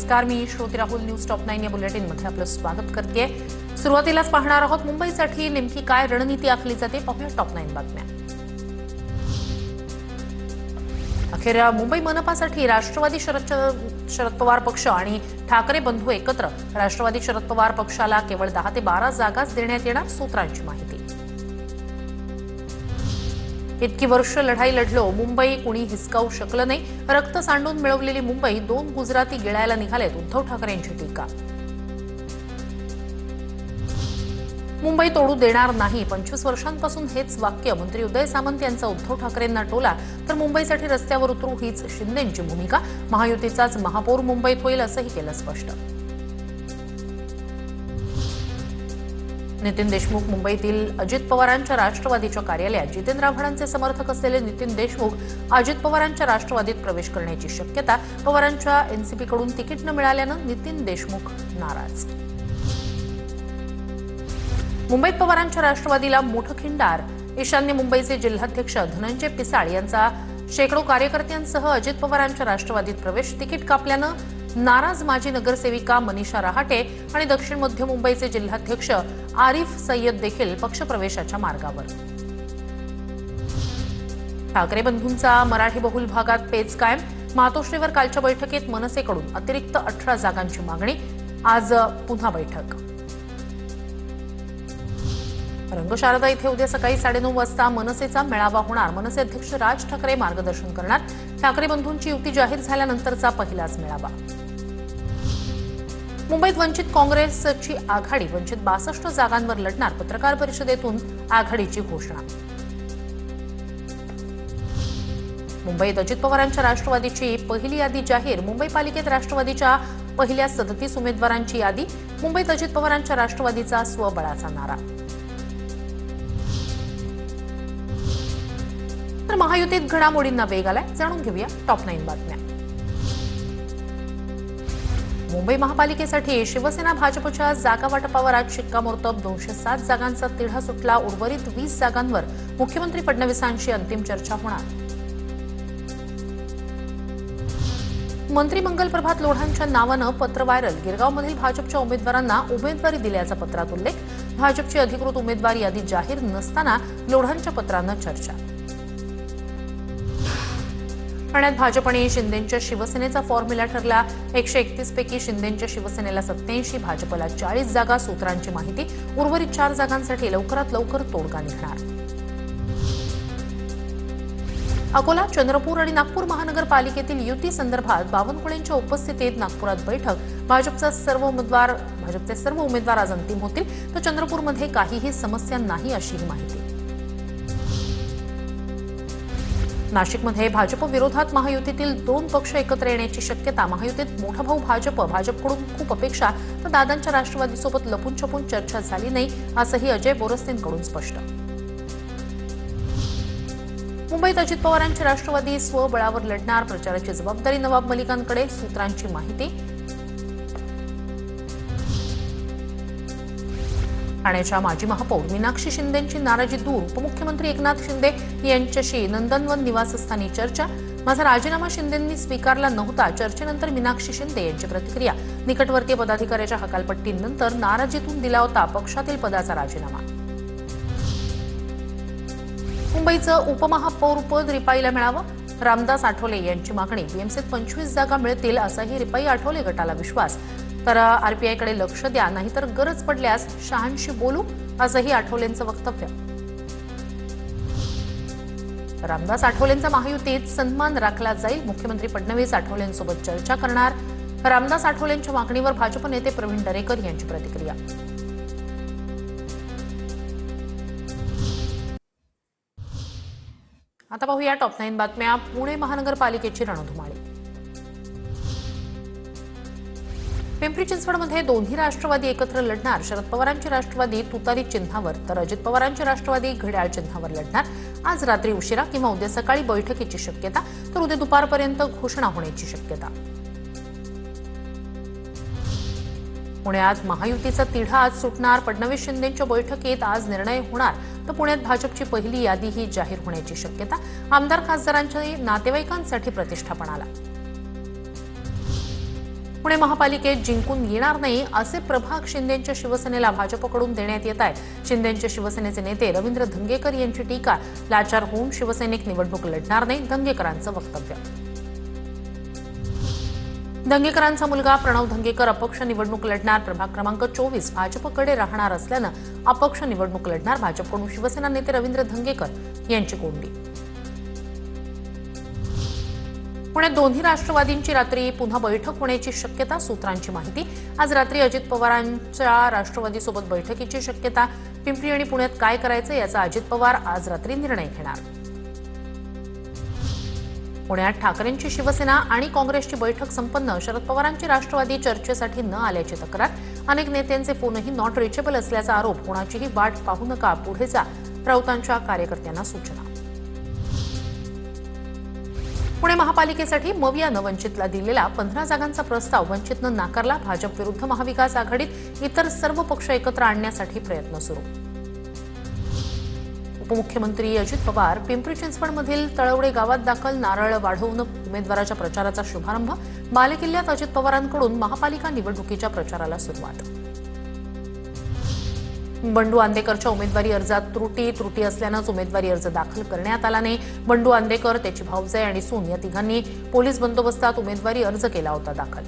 नमस्कार, मी Shroti Rahul news top 9 या बुलेटिनमध्ये आपलं स्वागत करते। सुरुवातीलाच पाहणार आहोत मुंबईसाठी नेमकी काय रणनीती आखली जाते, पाहूया टॉप 9 बातम्या। अखेर मुंबई मनपासाठी राष्ट्रवादी शरद पवार पक्ष आणि ठाकरे बंधू एकत्र। राष्ट्रवादी शरद पवार पक्षाला केवळ 10 ते 12 जागाच देण्यात येणार, सूत्रांची माहिती। इतकी वर्ष लढाई लढलो, मुंबई कुणी हिसकावू शकलं नाही, रक्त सांडून मिळवलेली मुंबई 2 गुजराती गिळायला निघालेत, उद्धव ठाकरेंची टीका। मुंबई तोडू देणार नाही, 25 वर्षांपासून हेच वाक्य मंत्री उदय सामंत यांचा उद्धव ठाकरेंना टोला। तर मुंबईसाठी रस्त्यावर उतरू हीच शिंदेंची भूमिका, महायुतीचाच महापौर मुंबईत होईल असंही केलं स्पष्ट। नितीन देशमुख मुंबईतील अजित पवारांच्या राष्ट्रवादीच्या कार्यालयात। जितेंद्र आव्हाडांचे समर्थक असलेले नितीन देशमुख अजित पवारांच्या राष्ट्रवादीत प्रवेश करण्याची शक्यता। पवारांच्या एनसीपीकडून तिकीट न मिळाल्यानं नितीन देशमुख नाराज। मुंबईत पवारांच्या राष्ट्रवादीला मोठं खिंडार। ईशान्य मुंबईचे जिल्हाध्यक्ष धनंजय पिसाळ यांचा शेकडो कार्यकर्त्यांसह अजित पवारांच्या राष्ट्रवादीत प्रवेश। तिकीट कापल्यानं नाराज माजी नगरसेविका मनीषा रहाटे आणि दक्षिण मध्य मुंबईचे जिल्हाध्यक्ष आरिफ सय्यद देखील पक्षप्रवेशाच्या मार्गावर। ठाकरे बंधूंचा मराठी बहुल भागात पेच कायम। मातोश्रीवर कालच्या बैठकीत मनसेकडून अतिरिक्त 18 जागांची मागणी। आज पुन्हा बैठक। रंगशारदा इथे उद्या सकाळी 9:30 वाजता मनसेचा मेळावा होणार। मनसे अध्यक्ष राज ठाकरे मार्गदर्शन करणार। ठाकरे बंधूंची युती जाहीर झाल्यानंतरचा पहिलाच मेळावा। मुंबईत वंचित काँग्रेसची आघाडी वंचित 62 जागांवर लढणार। पत्रकार परिषदेतून आघाडीची घोषणा। मुंबईत अजित पवारांच्या राष्ट्रवादीची पहिली यादी जाहीर। मुंबई पालिकेत राष्ट्रवादीच्या पहिल्या 37 उमेदवारांची यादी। मुंबईत अजित पवारांच्या राष्ट्रवादीचा स्वबळाचा नारा। तर महायुतीत घडामोडींना वेग आलाय, जाणून घेऊया टॉप 9 बातम्या। मुंबई महापालिकेसाठी शिवसेना भाजपच्या जागा वाटपावर आज शिक्कामोर्तब। 207 जागांचा तिढा सुटला। उर्वरित 20 जागांवर मुख्यमंत्री फडणवीसांशी अंतिम चर्चा होणार। मंत्री मंगल प्रभात लोढांच्या नावानं पत्र व्हायरल। गिरगावमधील भाजपच्या उमेदवारांना उमेदवारी दिल्याचा पत्रात उल्लेख। भाजपची अधिकृत उमेदवारी यादी जाहीर नसताना लोढांच्या पत्रानं चर्चा। ठाण्यात भाजप आणि शिंदेंच्या शिवसेनेचा फॉर्म्युला ठरला। 131 पैकी शिंदेंच्या शिवसेनेला 87, भाजपला 40 जागा, सूत्रांची माहिती। उर्वरित 4 जागांसाठी लवकरात लवकर तोडगा निघणार। अकोला, चंद्रपूर आणि नागपूर महानगरपालिकेतील युती संदर्भात बावनकुळेंच्या उपस्थितीत नागपुरात बैठक। भाजपचे सर्व उमेदवार आज अंतिम होतील, तर चंद्रपूरमध्ये काहीही समस्या नाही अशीही माहिती। नाशिकमध्ये भाजप विरोधात महायुतीतील 2 पक्ष एकत्र येण्याची शक्यता। महायुतीत मोठा भाऊ भाजपकडून खूप अपेक्षा, तर दादांच्या राष्ट्रवादीसोबत लपून छपून चर्चा झाली नाही, असंही अजय बोरस्तेंकडून स्पष्ट। मुंबईत अजित पवारांची राष्ट्रवादी स्वबळावर लढणार। प्रचाराची जबाबदारी नवाब मलिकांकडे, सूत्रांची माहिती। ठाण्याच्या माजी महापौर मीनाक्षी शिंदेंची नाराजी दूर। उपमुख्यमंत्री एकनाथ शिंदे यांच्याशी नंदनवन निवासस्थानी चर्चा। माझा राजीनामा शिंदेंनी स्वीकारला नव्हता। चर्चेनंतर मीनाक्षी शिंदे यांची प्रतिक्रिया। निकटवर्तीय पदाधिकाऱ्याच्या हकालपट्टीनंतर नाराजीतून दिला होता पक्षातील पदाचा राजीनामा। मुंबईचं उपमहापौरपद रिपाईला मिळावं, रामदास आठवले यांची मागणी। बीएमसीत 25 जागा मिळतील असाही रिपाई आठवले गटाला विश्वास। तर आरपीआयकडे लक्ष द्या, नाहीतर गरज पडल्यास शहांशी बोलू, असंही आठवलेंचं वक्तव्य। रामदास आठवलेंचा महायुतीत सन्मान राखला जाईल। मुख्यमंत्री फडणवीस आठवलेंसोबत चर्चा करणार। रामदास आठवलेंच्या मागणीवर भाजप नेते प्रवीण दरेकर यांची प्रतिक्रिया। आता पाहूया टॉप 9 बातम्या। पुणे महानगरपालिकेची रणधुमाळी। पिंपरी चिंचवडमध्ये दोन्ही राष्ट्रवादी एकत्र लढणार। शरद पवारांची राष्ट्रवादी तुतारी चिन्हावर, तर अजित पवारांची राष्ट्रवादी घड्याळ चिन्हावर लढणार। आज रात्री उशिरा किंवा उद्या सकाळी बैठकीची शक्यता, तर उद्या दुपारपर्यंत घोषणा होण्याची शक्यता। पुण्यात महायुतीचा तिढा आज सुटणार। फडणवीस शिंदेंच्या बैठकीत आज निर्णय होणार, तर पुण्यात भाजपची पहिली यादीही जाहीर होण्याची शक्यता। आमदार खासदारांच्या नातेवाईकांसाठी प्रतिष्ठापनाला। पुणे महापालिकेत जिंकून येणार नाही असे प्रभाग शिंदेंच्या शिवसेनेला भाजपकडून देण्यात येत आहे। शिंदेंच्या शिवसेनेचे नेते रवींद्र धंगेकर यांची टीका, लाचार होऊन शिवसैनिक निवडणूक लढणार नाही, धंगेकरांचं वक्तव्य। धंगेकरांचा मुलगा प्रणव धंगेकर अपक्ष निवडणूक लढणार, प्रभाग क्रमांक 24 भाजपकडे राहणार असल्यानं अपक्ष निवडणूक लढणार, भाजपकडून शिवसेना नेते रवींद्र धंगेकर यांची कोंडी। पुण्यात दोन्ही राष्ट्रवादींची रात्री पुन्हा बैठक होण्याची शक्यता, सूत्रांची माहिती। आज रात्री अजित पवारांच्या राष्ट्रवादीसोबत बैठकीची शक्यता। पिंपरी आणि पुण्यात काय करायचं याचा अजित पवार आज रात्री निर्णय घेणार। पुण्यात ठाकरेंची शिवसेना आणि काँग्रेसची बैठक संपन्न, शरद पवारांची राष्ट्रवादी चर्चेसाठी न आल्याची तक्रार, अनेक नेत्यांचे फोनही नॉट रिचेबल असल्याचा आरोप, कोणाचीही वाट पाहू नका, पुढे जा, राऊतांच्या कार्यकर्त्यांना सूचना। पुणे महापालिकेसाठी मवियानं वंचितला दिलेला 15 जागांचा प्रस्ताव वंचितनं नाकारला, भाजप विरुद्ध महाविकास आघाडीत इतर सर्व पक्ष एकत्र आणण्यासाठी प्रयत्न सुरू। उपमुख्यमंत्री अजित पवार पिंपरी चिंचवडमधील तळवडे गावात दाखल, नारळ वाढवून उमेदवाराच्या प्रचाराचा शुभारंभ, बालेकिल्ल्यात अजित पवारांकडून महापालिका निवडणुकीच्या प्रचाराला सुरुवात। बंडू आंदेकरच्या उमेदवारी अर्जात त्रुटी असल्यानंच उमेदवारी अर्ज दाखल करण्यात आला नाही। बंडू आंदेकर, त्याची भाऊजाई आणि सून या तिघांनी पोलीस बंदोबस्तात उमेदवारी अर्ज केला होता दाखल।